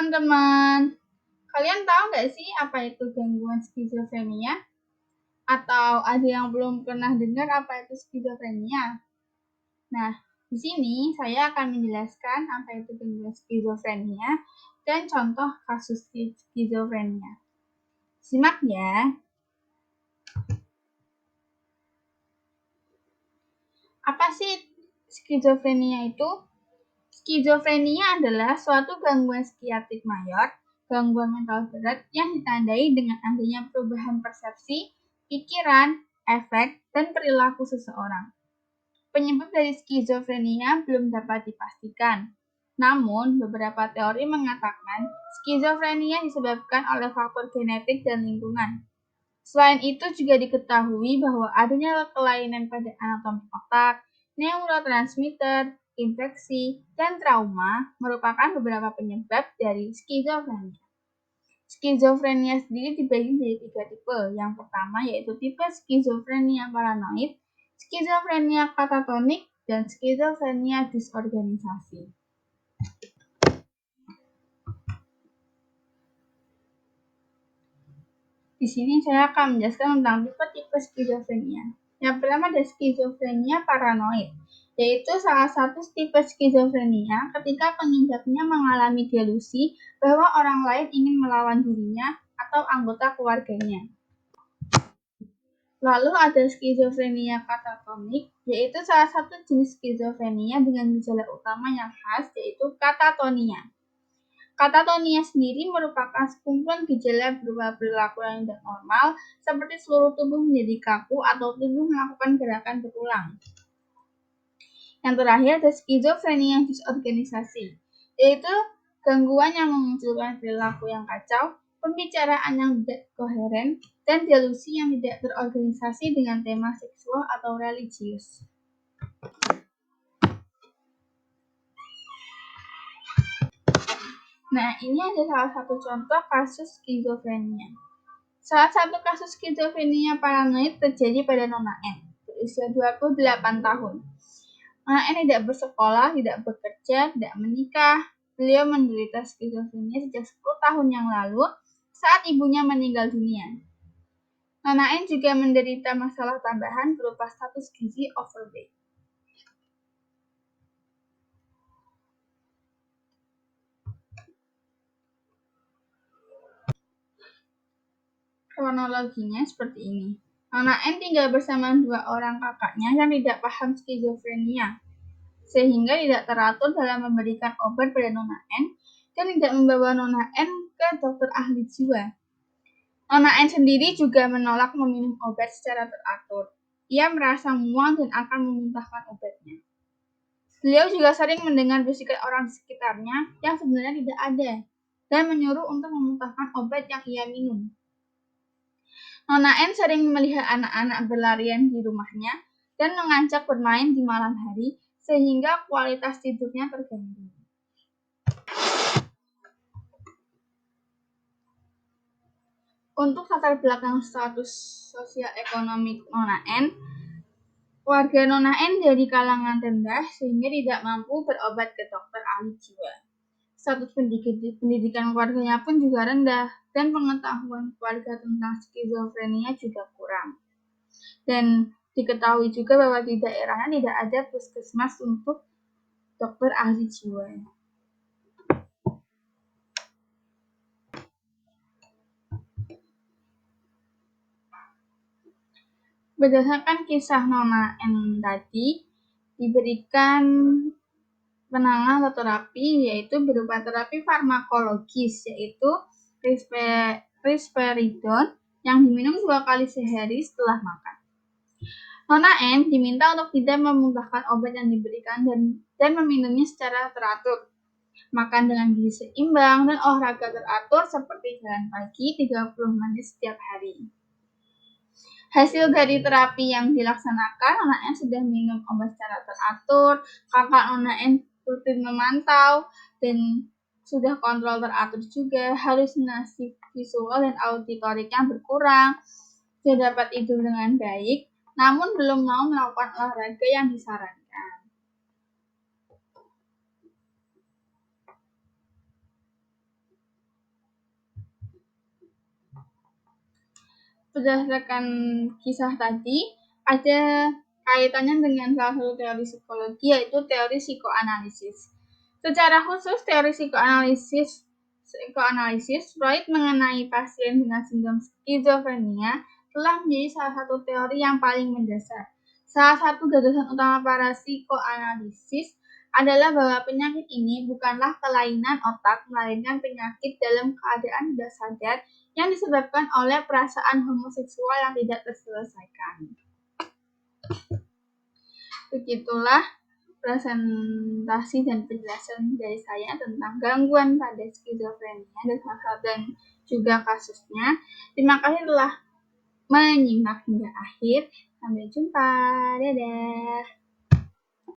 teman-teman, kalian tahu nggak sih apa itu gangguan skizofrenia? Atau ada yang belum pernah dengar apa itu skizofrenia? Nah, di sini saya akan menjelaskan apa itu gangguan skizofrenia dan contoh kasus skizofrenia. Simak ya. Apa sih skizofrenia itu? Skizofrenia adalah suatu gangguan psikiatrik mayor, gangguan mental berat yang ditandai dengan adanya perubahan persepsi, pikiran, efek, dan perilaku seseorang. Penyebab dari skizofrenia belum dapat dipastikan. Namun, beberapa teori mengatakan skizofrenia disebabkan oleh faktor genetik dan lingkungan. Selain itu juga diketahui bahwa adanya kelainan pada anatomi otak, neurotransmitter, infeksi, dan trauma merupakan beberapa penyebab dari skizofrenia. Skizofrenia sendiri dibagi menjadi 3 tipe. Yang pertama yaitu tipe skizofrenia paranoid, skizofrenia katatonik, dan skizofrenia disorganisasi. Di sini saya akan menjelaskan tentang tipe-tipe skizofrenia. Yang pertama ada skizofrenia paranoid, yaitu salah satu tipe skizofrenia ketika pengidapnya mengalami delusi bahwa orang lain ingin melawan dirinya atau anggota keluarganya. Lalu ada skizofrenia katatonik, yaitu salah satu jenis skizofrenia dengan gejala utama yang khas, yaitu katatonia. Katatonia sendiri merupakan sekumpulan gejala berupa perilaku yang tidak normal, seperti seluruh tubuh menjadi kaku atau tubuh melakukan gerakan berulang. Yang terakhir ada skizofrenia disorganisasi, yaitu gangguan yang memunculkan perilaku yang kacau, pembicaraan yang tidak koheren, dan delusi yang tidak terorganisasi dengan tema seksual atau religius. Nah, ini ada salah satu contoh kasus skizofrenia. Salah satu kasus skizofrenia paranoid terjadi pada Nona N, berusia 28 tahun. Nona N tidak bersekolah, tidak bekerja, tidak menikah. Beliau menderita skizofrenia sejak 10 tahun yang lalu saat ibunya meninggal dunia. Nona N juga menderita masalah tambahan berupa status gizi overweight. Kronologinya seperti ini. Nona N tinggal bersama 2 orang kakaknya yang tidak paham skizofrenia, sehingga tidak teratur dalam memberikan obat pada Nona N dan tidak membawa Nona N ke dokter ahli jiwa. Nona N sendiri juga menolak meminum obat secara teratur. Ia merasa mual dan akan memuntahkan obatnya. Beliau juga sering mendengar bisikan orang di sekitarnya yang sebenarnya tidak ada dan menyuruh untuk memuntahkan obat yang ia minum. Nona N sering melihat anak-anak berlarian di rumahnya dan mengajak bermain di malam hari sehingga kualitas tidurnya terganggu. Untuk latar belakang status sosial ekonomi Nona N, keluarga Nona N dari kalangan rendah sehingga tidak mampu berobat ke dokter ahli jiwa. Status pendidikan keluarganya pun juga rendah dan pengetahuan keluarga tentang skizofrenia juga kurang. Dan diketahui juga bahwa di daerahnya tidak ada puskesmas untuk dokter ahli jiwa. Berdasarkan kisah Nona N tadi, diberikan penanganan atau terapi yaitu berupa terapi farmakologis, yaitu risperidon yang diminum 2 kali sehari setelah makan. Nona N diminta untuk tidak memuntahkan obat yang diberikan dan meminumnya secara teratur, makan dengan gizi seimbang, dan olahraga teratur seperti jalan pagi 30 menit setiap hari. Hasil dari terapi yang dilaksanakan, Nona N sudah minum obat secara teratur, kakak Nona N rutin memantau, dan sudah kontrol teratur juga, halusinasi visual dan auditoriknya berkurang, sudah dapat tidur dengan baik, namun belum mau melakukan olahraga yang disarankan. berdasarkan kisah tadi, ada kaitannya dengan salah satu teori psikologi, yaitu teori psikoanalisis. Secara khusus, teori psikoanalisis Freud mengenai pasien dengan sindrom skizofrenia telah menjadi salah satu teori yang paling mendasar. Salah satu gagasan utama para psikoanalisis adalah bahwa penyakit ini bukanlah kelainan otak, melainkan penyakit dalam keadaan tidak sadar yang disebabkan oleh perasaan homoseksual yang tidak terselesaikan. Begitulah presentasi dan penjelasan dari saya tentang gangguan pada skizofrenia dan juga kasusnya. Terima kasih telah menyimak hingga akhir. Sampai jumpa. Dadah.